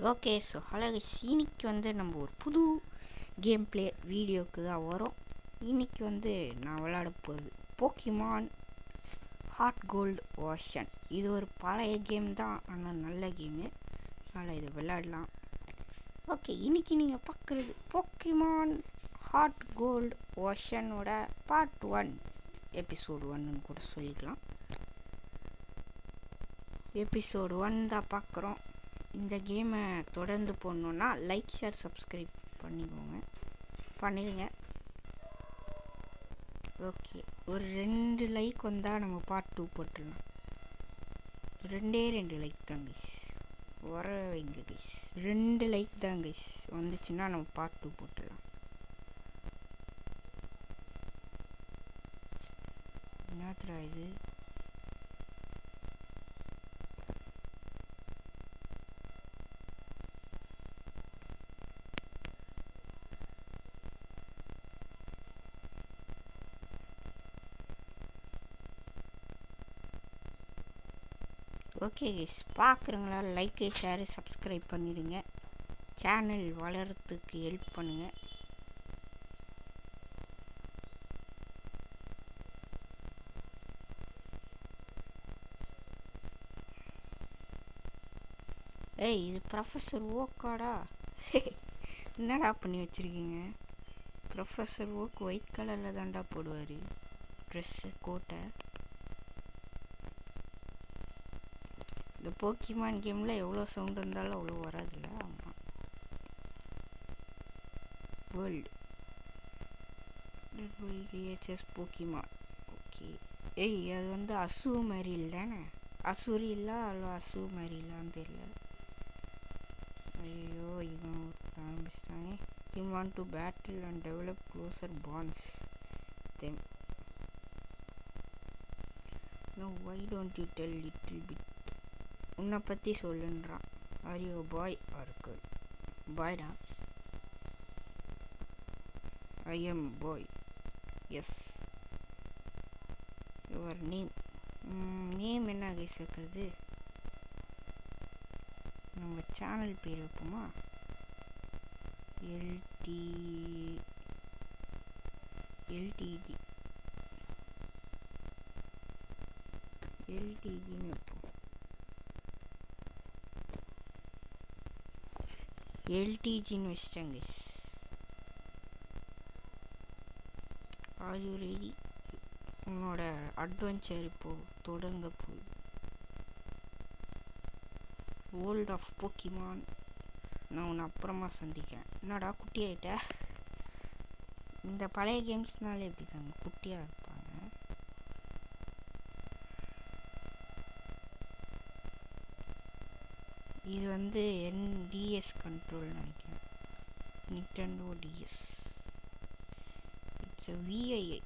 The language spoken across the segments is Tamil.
ஓகே, ஸோ ஹலோ இன்னைக்கு நம்ம ஒரு புது கேம் பிளே வீடியோக்கு தான் வரோம். இன்னைக்கு நான் விளையாட போகிறது போக்கிமான் ஹார்ட் கோல்டு வெர்ஷன். இது ஒரு பழைய கேம் தான், ஆனால் நல்ல கேமு, அதனால் இதை விளையாடலாம். ஓகே, இன்னைக்கு நீங்கள் பார்க்குறது போக்கிமான் ஹார்ட் கோல்டு வெர்ஷனோட பார்ட் 1 எபிசோடு 1ன்னு கூட சொல்லிக்கலாம். எபிசோடு 1 தான் பார்க்குறோம். இந்த கேமை தொடர்ந்து போடணுன்னா லைக், ஷேர், சப்ஸ்கிரைப் பண்ணிடுங்க. ஓகே, ஒரு 2 லைக் வந்தால் நம்ம பார்ட் 2 போட்டுடலாம். 2 லைக் தான் கைஸ், வர வைங்க கைஸ். 2 லைக் தான் கைஸ் வந்துச்சுன்னா நம்ம பார்ட் 2 போட்டுடலாம். என்னத்துறா இது? ஓகே கைஸ், பார்க்குறவங்களா லைக்கு, ஷேரு, சப்ஸ்கிரைப் பண்ணிடுங்க. சேனல் வளர்கிறதுக்கு ஹெல்ப் பண்ணுங்க. ஏய், இது ப்ரொஃபஸர் ஓக்காடா? என்னடா பண்ணி வச்சுருக்கீங்க? ப்ரொஃபஸர் ஓக் ஒயிட் கலரில் தான்டா போடுவார் ட்ரெஸ்ஸு, கோட்டை. இந்த போக்கிமான் கேமில் எவ்வளோ சவுண்ட் இருந்தாலும் அவ்வளோ வராதுல்ல. ஆமாம், வேர்ல்டு ஹெச்எஸ் போக்கிமான். ஓகே, ஏய் அது அசு மெரில் தானே? அசுரி இல்லை, அவ்வளோ அசு மெரிலான்னு தெரியல. ஐயோ, இவன் ஆரம்பிச்சிட்டானே. He want to battle and develop closer bonds them. No, why don't you tell little bit? உன்னை பற்றி சொல்லுன்றான். Are you boy or girl? பாய்டா. I am boy. Yes. Your name? Name என்ன கைஸ் வைக்கிறது? நம்ம சேனல் பேர் வைப்போமா? எல்டிஜின்னு வைப்போம். எல்டிஜின்னு வச்சிட்டாங்க. Are you ready? உன்னோட அட்வென்ச்சர் இப்போது தொடங்க போகுது. World of Pokemon. நான் உன்னை அப்புறமா சந்திக்கிறேன். என்னடா குட்டி ஆகிட்ட? இந்த பழைய கேம்ஸ்னாலே எப்படி தாங்க குட்டியாக இருப்பாங்க. இது என்டிஎஸ் கண்ட்ரோல் நினைக்கிறேன், நிண்டெண்டோ டிஎஸ். இட்ஸ் விஐஐ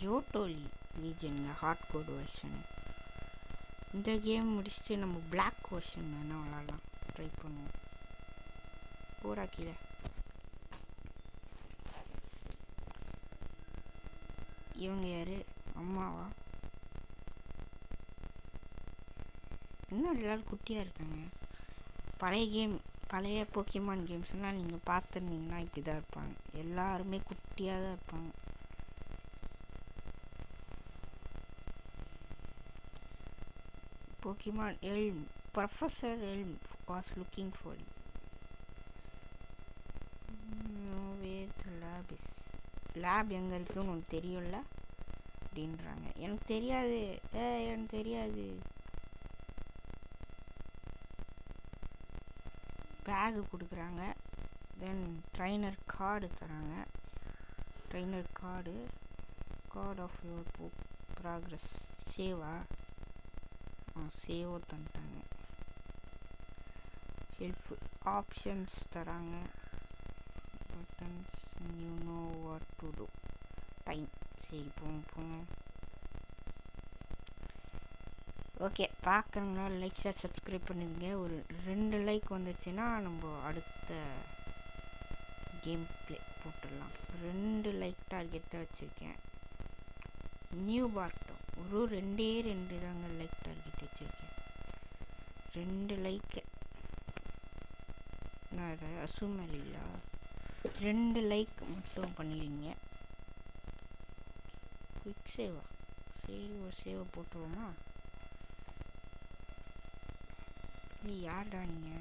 ஜோட்டோ லீஜனுங்க, ஹார்ட் கோட் வெர்ஷனு. இந்த கேம் முடிச்சுட்டு நம்ம பிளாக் வெர்ஷன் வேணால் விளாட்லாம், ட்ரை பண்ணுவோம். போடா கீழே. இவங்க யாரு? அம்மாவா? இன்னும் எல்லாரும் குட்டியாக இருக்காங்க. பழைய போக்கிமான் கேம்ஸ்லாம் நீங்கள் பார்த்துருந்தீங்கன்னா இப்படி தான் இருப்பாங்க. எல்லாருமே குட்டியாக தான் இருப்பாங்க. Pokemon Elm. Professor Elm was looking for you. Where the lab is? Lab எங்கே இருக்குன்னு உனக்கு தெரியும்ல அப்படின்றாங்க. எனக்கு தெரியாது. எனக்கு தெரியாது. பேகு கொடுக்குறாங்க. தென் ட்ரைனர் கார்டு தராங்க. Trainer card of your progress. சேவா? சேவோ தந்துட்டாங்க. ஹெல்ப் ஆப்ஷன்ஸ் தராங்க. Buttons you know what to do. Time. சரி போங்க. ஓகே, பார்க்குறவங்களா லைக், ஷேர், சப்ஸ்கிரைப் பண்ணிடுங்க. ஒரு 2 லைக் வந்துச்சுன்னா நம்ம அடுத்த கேம் பிளே போட்டுடலாம். 2 லைக் டார்கெட் தான் வச்சுருக்கேன். நியூ பார்ட்டோம் ஒரு 2 தாங்க லைக் டார்கெட் வச்சுருக்கேன். 2 லைக். நான் அசுமல் இல்ல, 2 லைக் மட்டும் பண்ணிடுங்க. குயிக் சேவா? சரி, ஒரு சேவை போட்டுருவோமா? நீ யார்டா நீங்க?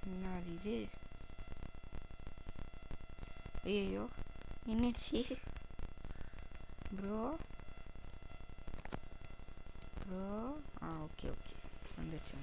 என்ன இது? ஐயோ, என்னச்சு ப்ரோ? ஓகே வந்துச்சு.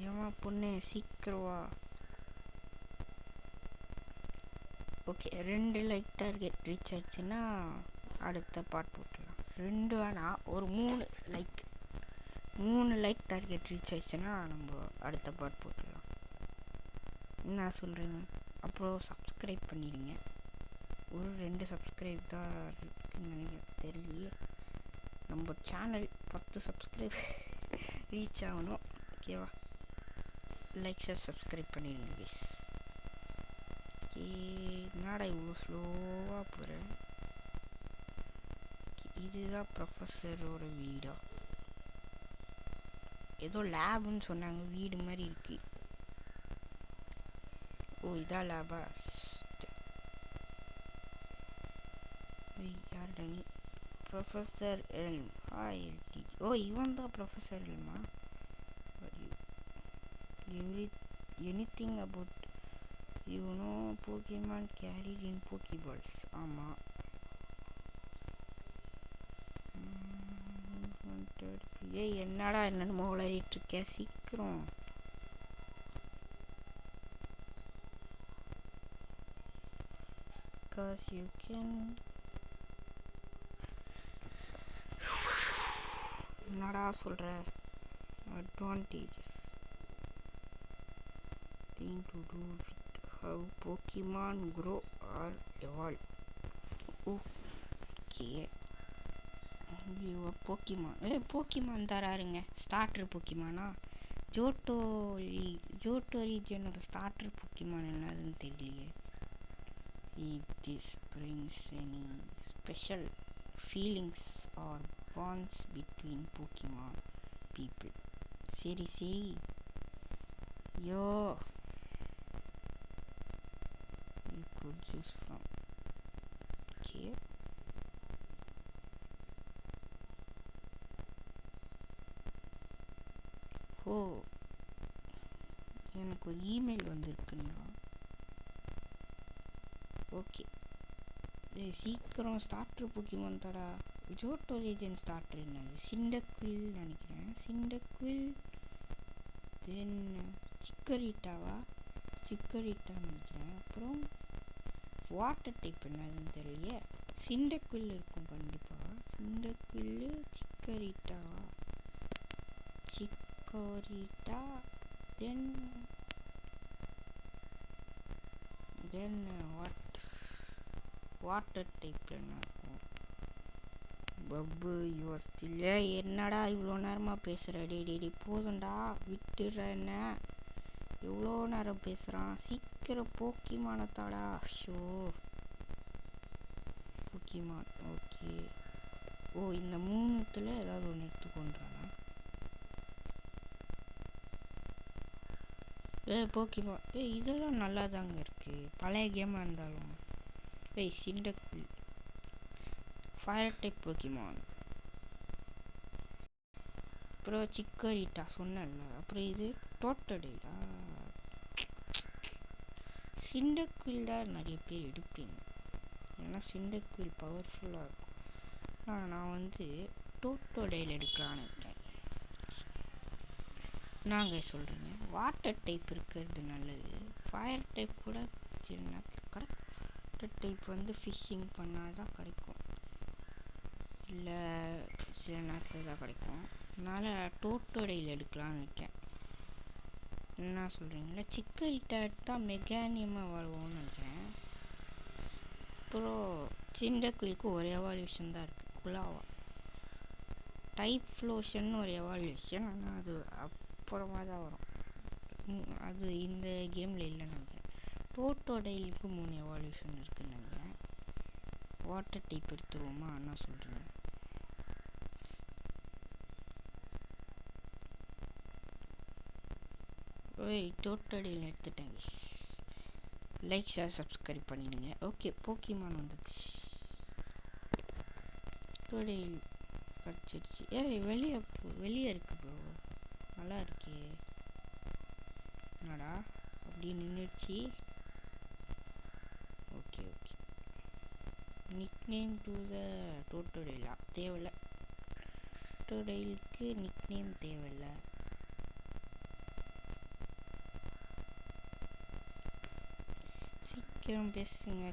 ஏமா பொண்ணு சீக்கிரம் வா. ஓகே, 2 லைக் டார்கெட் ரீச் ஆயிடுச்சுன்னா அடுத்த பார்ட் போட்டுடலாம். 2 வேணாம், ஒரு 3 லைக் டார்கெட் ரீச் ஆயிடுச்சுன்னா நம்ம அடுத்த பார்ட் போட்டுடலாம். என்ன சொல்கிறீங்க? அப்புறம் சப்ஸ்கிரைப் பண்ணிடுங்க. ஒரு 2 சப்ஸ்கிரைப் தான் இருக்குன்னு நினைக்கிறேன், தெரியலையே. நம்ம சேனல் 10 சப்ஸ்கிரைப் ரீச் ஆகணும். ஓகேவா? லைக் ஷேர் சப்ஸ்கிரைப் பண்ணிடுங்க கைஸ். என்னடா இவ்வளோ ஸ்லோவாக போகிறேன்? இதுதான் ப்ரொஃபஸரோட வீடா? ஏதோ லேப்னு சொன்னாங்க, வீடு மாதிரி இருக்கு. ஓ, இதான் லேபா? யாருடா நீ? Professor Elm. ஹாய் எல்டி. ஓ, இவன் தான் ப்ரொஃபஸர் எல்மா? Anything about you know Pokemon carried in Pokeballs? ஆமாம். ஏய், என்னடா என்னென்னு மோளறிட்டு இருக்க? சீக்கிரம். Because you can. என்னடா சொல்ற? Advantages. Thing to do with how Pokemon grow or evolve. Okay. You Pokemon. Pokemon தராருங்க. ஸ்டார்டர் போக்கிமானா? ஜோட்டோ ரீஜனோட ஸ்டார்டர் போக்கிமான் என்னதுன்னு தெரியலையே. If this brings any special feelings or bonds between Pokemon people. சரி. Yo, you could choose from. Okay. ஓ, எனக்கு ஒரு இமெயில் வந்திருக்குண்ணா. ஓகே, சீக்கிரம் ஸ்டார்டர் போக்கிமான் தடா. ஜோட்டோ ரீஜன் ஸ்டார்டர் என்னது? சிண்டக்குயில் நினைக்கிறேன். சிண்டக்குயில், தென் சிக்கரிட்டாவா? சிக்கரிட்டா நினைக்கிறேன். அப்புறம் வாட்டர் டைப் என்னதுன்னு தெரியலையே. சிண்டக்குயில் இருக்கும் கண்டிப்பாக. சிண்டக்குயில், சிக்கரிட்டாவா? சிக்கரிட்டா, தென் வாட்டர் டைப்ல என்ன இருக்கும்? பப்பு யோசித்தில்ல. என்னடா இவ்வளோ நேரமாக பேசுகிற? டே போதும்டா, விட்டுற. என்ன எவ்வளோ நேரம் பேசுகிறான்? சீக்கிரம் போக்கிமானத்தாடா. Show, Pokemon. ஓகே. ஓ, இந்த 3த்துல ஏதாவது ஒன்று எடுத்துக்கொண்டானா? போக்கிமான். இதெல்லாம் நல்லா தாங்க இருக்குது, பழைய கேமாக இருந்தாலும். சிண்டக்குள், ஃபயர் டைப் போக்கிமான். அப்புறம் சிக்கரிட்டா சொன்னல. அப்புறம் இது டோட்டடேடா. சிண்டக்குயில் தான் நிறைய பேர் எடுப்பீங்க, ஏன்னா சிண்டக்குயில் பவர்ஃபுல்லாக இருக்கும். நான் வந்து டோட்டோடேல் எடுக்கலான்னு இருக்கேன். நாங்கள் சொல்கிறேங்க, வாட்டர் டைப் இருக்கிறது நல்லது. ஃபயர் டைப் கூட சில நேரத்தில் கிடைக்கும். வாட்டர் டைப் வந்து ஃபிஷ்ஷிங் பண்ணால் தான் கிடைக்கும், இல்லை சில நேரத்தில் தான் கிடைக்கும். அதனால் டோட்டோடைல் எடுக்கலான்னு இருக்கேன். என்ன சொல்கிறீங்களா? சிக்கரிட்டா எடுத்தால் மெக்கானியமாக வாழ்வோம்னு நினைக்கிறேன். அப்புறம் சிண்டக்குயிலுக்கு ஒரு எவால்யூஷன் தான் இருக்குது, குலாவா. டைப் ஃப்ளோஷன் ஒரு எவால்யூஷன், ஆனால் அது அப்புறமா தான் வரும். அது இந்த கேமில் இல்லைன்னு நினைக்கிறேன். டோட்டோடைலுக்கு 3 எவால்யூஷன் இருக்குதுன்னு நினைக்கிறேன். வாட்டர் டைப் எடுத்துருவோமா? என்ன சொல்கிறேன்? ஓய் டோட்டடியில் எடுத்துட்டேங்க. லைக் ஷேர் சப்ஸ்கிரைப் பண்ணிடுங்க. ஓகே போக்கிமான் வந்துச்சு. டோட்டடியில் கிடச்சிருச்சு. ஏய் வெளியே இருக்கு ப்ரோ. நல்லா இருக்கே. என்னடா அப்படி நின்றுச்சு. Okay okay. Nickname to the டோட்டடிலா தேவையில்ல. டோட்டடிலுக்கு நிக் நேம் தேவையில்ல. சீக்கிரம் பேசுங்க.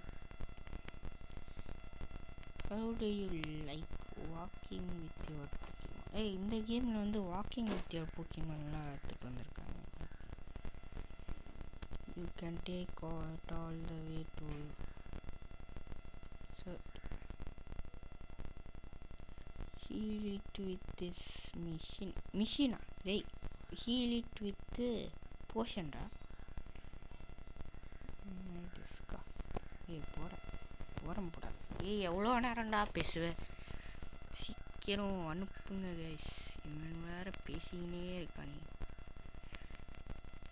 How do you like walking with your Pokemon? ஏய் இந்த கேமில் வந்து வாக்கிங் வித் யுவர் போக்கிமான்லாம் எடுத்துகிட்டு வந்திருக்காங்க. You can take it all the way to heal it with this machine. டேய் heal it with potionடா. ஏய் போட ஏய் எவ்வளோ நேரம்டா பேசுவேன். சீக்கிரம் அனுப்புங்க கைஸ். இவன் வேற பேசிக்கினே இருக்கானே.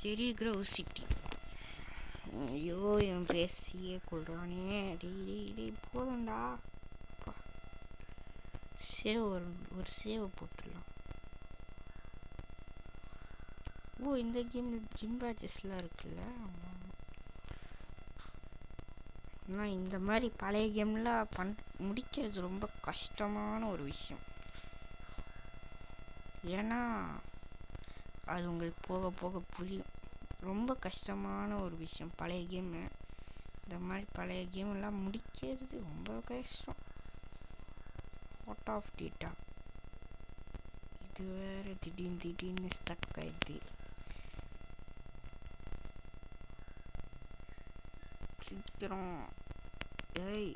சரி கிரௌசிட்டி. ஐயோ இவன் பேசியே கொள்றானே. டெய் போதும்டா. சேவ் ஒரு சேவை போட்டுடலாம். ஓ இந்த கேமில் ஜிம் பேட்சஸ்லாம் இருக்குல்ல. ஆனால் இந்த மாதிரி பழைய கேம்லாம் முடிக்கிறது ரொம்ப கஷ்டமான ஒரு விஷயம். ஏன்னா அது உங்களுக்கு போக போக புரியும். ரொம்ப கஷ்டமான ஒரு விஷயம் பழைய கேமு. இந்த மாதிரி பழைய கேமெல்லாம் முடிக்கிறது ரொம்ப கஷ்டம். Out of data. இது வேறு திடீர்னு ஸ்டக் ஆயிடுது. சீக்கிரம் ஏய்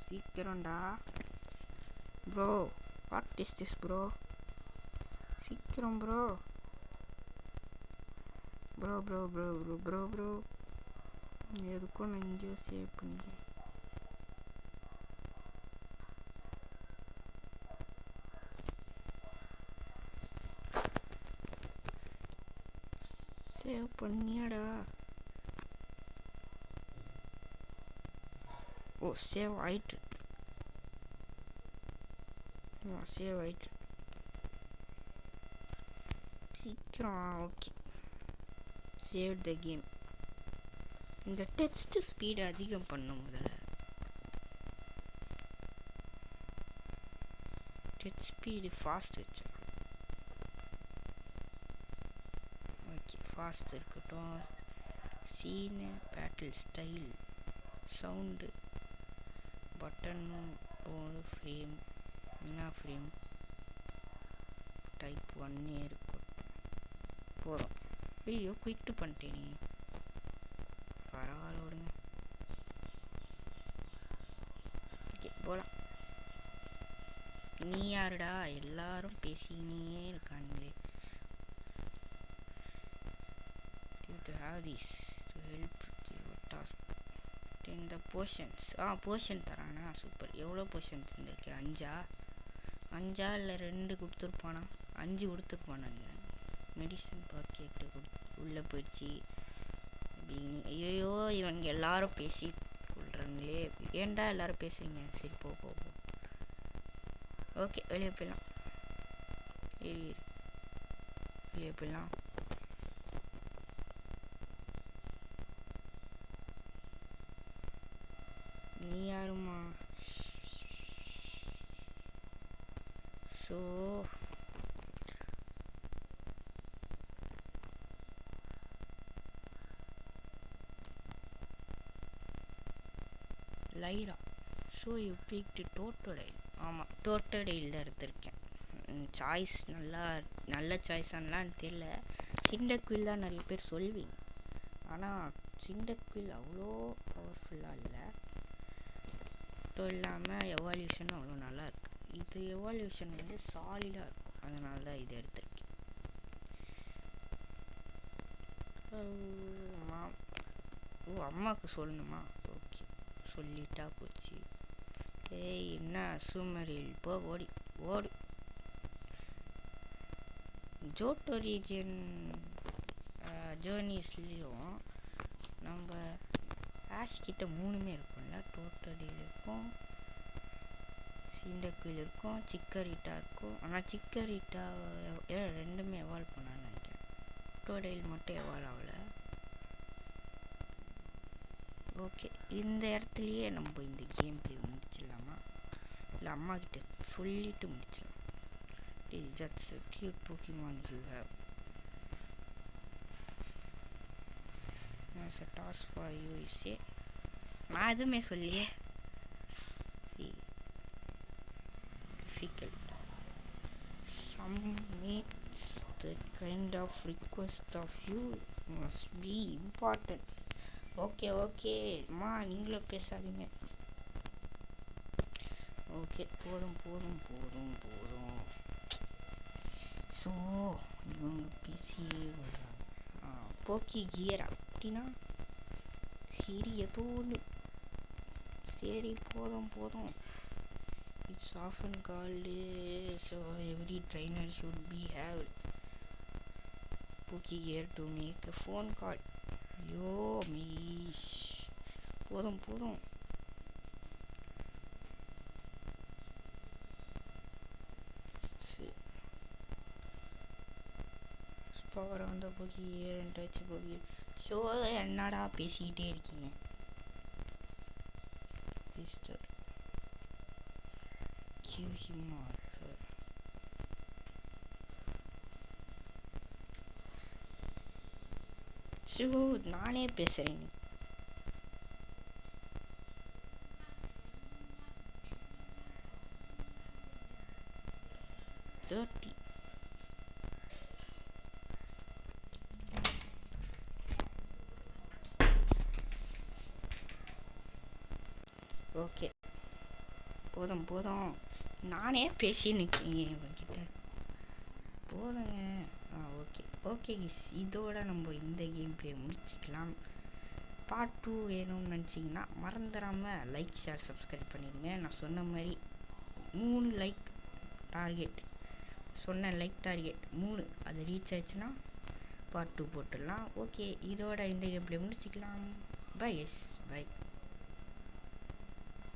சீக்கிரம்டா bro. What is this bro? சீக்கிரம் ப்ரோ. ப்ரோ எதுக்கும் நான் இங்கேயோ சேவ் பண்ணிக்கிறேன். சேவ் பண்ணியாடா. ஓ சேவ் ஆயிட்டு. சீக்கிரம். Okay save the game. இந்த டெக்ஸ்ட் ஸ்பீடு அதிகம் பண்ணும். முதல்ல டெக்ஸ்ட் ஸ்பீடு ஃபாஸ்ட் வச்சு. ஓகே ஃபாஸ்ட் இருக்கட்டும். Scene battle style sound button frame என்ன ஃப்ரேம் டைப் 1 இருக்கட்டும். போதும். ஐயோ குயிட்டு பண்ணிட்டேனே. பரவாயில்ல விடுங்க. ஓகே போகலாம். நீ யாருடா? எல்லாரும் பேசிக்கினே இருக்கானுங்களே. to have this to help your task. இந்த போர்ஷன்ஸ் போர்ஷன் தரானா? சூப்பர். எவ்வளோ போர்ஷன்ஸ் இருந்திருக்கு? 5 இல்லை 2 கொடுத்துருப்பானா? 5 கொடுத்துருப்பான்னு நினைக்கிறேன். மெடிசன் பாக்கெட்டு உள்ளே போயிடுச்சு அப்படின்னு. ஐயோ இவங்க எல்லாரும் பேசி கொள்றாங்களே. ஏன்டா எல்லாரும் பேசுறீங்க? சரி போ. ஓகே வெளியே போயிடலாம். வெளியே போயிடலாம். நீ யாருமா? So Lyra. So you picked Totodile. ஆமாம் டோட்டடைல் தான் எடுத்திருக்கேன். சாய்ஸ் நல்ல சாய்ஸானலாம் தெரியல. சிண்டக்குயில் தான் நிறைய பேர் சொல்வீங்க. ஆனால் சிண்டக்குயில் அவ்வளோ பவர்ஃபுல்லாக இல்லை. மட்டும் இல்லாமல் எவால்யூஷனும் அவ்வளோ நல்லா இருக்கு. இது எவால்யூஷன் வந்து சாலிடாக இருக்கும். அதனால தான் இது எடுத்திருக்கேன். அம்மாவுக்கு சொல்லணுமா? ஓகே சொல்லிட்டா போச்சு. ஏய் என்ன சூமரில் போ ஓடு. ஜோட்டோ ரீஜன் ஜேர்னிஸ்லேயும் நம்ம ஆஷ் கிட்ட 3மே இருக்கும்ல. டோட்டலில் இருக்கும், சிண்டக்குயில் இருக்கும், சிக்கரிட்டா இருக்கும். ஆனால் சிக்கரிட்டா 2மே எவால்வ் பண்ணான்னு நினைக்கிறேன். டோட்டலில் மட்டும் எவால்வ் ஆகலை. ஓகே, இந்த இடத்துலையே நம்ம இந்த கேம் பிளே முடிச்சிடலாமா? இல்லை அம்மா கிட்ட சொல்லிட்டு முடிச்சிடலாம். That's a cute Pokemon you have. There's a task for you, you say. நான் எதுவுமே சொல்லியே. Difficult. Some makes that kind of request of you must be important. Okay okay அம்மா, நீங்களும் பேசாதீங்க. ஓகே, போதும் போதும் போதும் போதும். ஸோ இவங்க பேசியே வர்றாங்க. போக்கி கியரா அப்படின்னா சரி, ஏதோ ஒன்று. சரி, போதும் போதும். It's often called so every trainer should be have Poke gear to make a phone call. ஐயோ மீஷ், போதும் போதும். பவர் வந்த போக்கி டச் போக்கி. ஷோ என்னடா பேசிக்கிட்டே இருக்கீங்க? Sister give him or her. Show நானே பேசுறேன். dirty. ஓகே, போதும் போதும். நானே பேசின்னு இருக்கீங்க இவங்கிட்ட. போதுங்க. ஓகே ஓகே, இதோட நம்ம இந்த கேம் பிளே முடிச்சுக்கலாம். பார்ட் 2 வேணும்னு நினச்சிங்கன்னா மறந்துடாமல் லைக், ஷேர், சப்ஸ்கிரைப் பண்ணிடுங்க. நான் சொன்ன மாதிரி 3 லைக் டார்கெட், சொன்ன லைக் டார்கெட் 3 அது ரீச் ஆயிடுச்சுன்னா பார்ட் 2 போட்டுடலாம். ஓகே, இதோட இந்த கேம் பிளே முடிச்சுக்கலாம். Bye yes by.